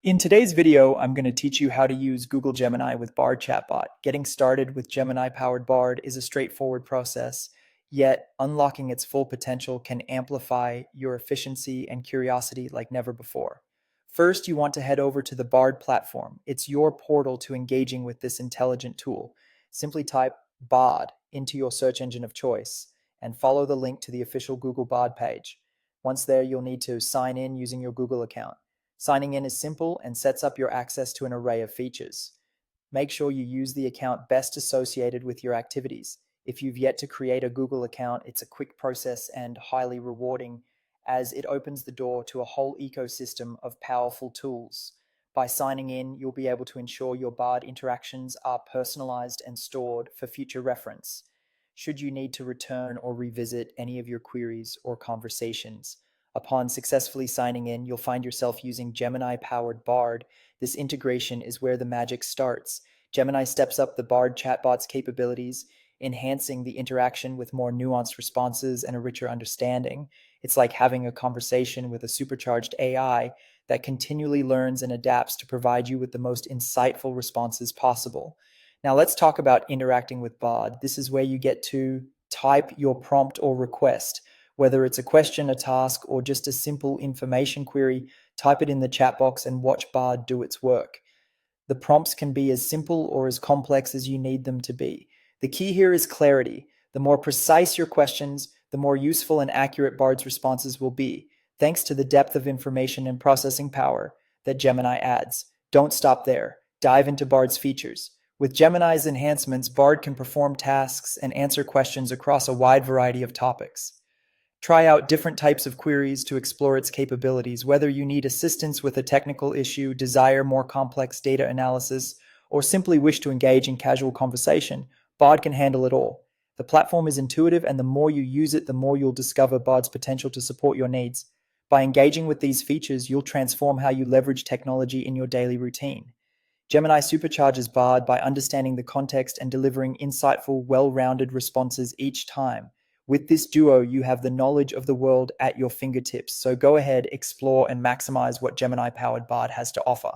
In today's video, I'm going to teach you how to use Google Gemini with Bard Chatbot. Getting started with Gemini-powered Bard is a straightforward process, yet unlocking its full potential can amplify your efficiency and curiosity like never before. First, you want to head over to the Bard platform. It's your portal to engaging with this intelligent tool. Simply type Bard into your search engine of choice and follow the link to the official Google Bard page. Once there, you'll need to sign in using your Google account. Signing in is simple and sets up your access to an array of features. Make sure you use the account best associated with your activities. If you've yet to create a Google account, it's a quick process and highly rewarding as it opens the door to a whole ecosystem of powerful tools. By signing in, you'll be able to ensure your Bard interactions are personalized and stored for future reference, should you need to return or revisit any of your queries or conversations. Upon successfully signing in, you'll find yourself using Gemini-powered Bard. This integration is where the magic starts. Gemini steps up the Bard chatbot's capabilities, enhancing the interaction with more nuanced responses and a richer understanding. It's like having a conversation with a supercharged AI that continually learns and adapts to provide you with the most insightful responses possible. Now let's talk about interacting with Bard. This is where you get to type your prompt or request. Whether it's a question, a task, or just a simple information query, type it in the chat box and watch Bard do its work. The prompts can be as simple or as complex as you need them to be. The key here is clarity. The more precise your questions, the more useful and accurate Bard's responses will be, thanks to the depth of information and processing power that Gemini adds. Don't stop there. Dive into Bard's features. With Gemini's enhancements, Bard can perform tasks and answer questions across a wide variety of topics. Try out different types of queries to explore its capabilities. Whether you need assistance with a technical issue, desire more complex data analysis, or simply wish to engage in casual conversation, Bard can handle it all. The platform is intuitive, and the more you use it, the more you'll discover Bard's potential to support your needs. By engaging with these features, you'll transform how you leverage technology in your daily routine. Gemini supercharges Bard by understanding the context and delivering insightful, well-rounded responses each time. With this duo, you have the knowledge of the world at your fingertips. So go ahead, explore, and maximize what Gemini-powered Bard has to offer.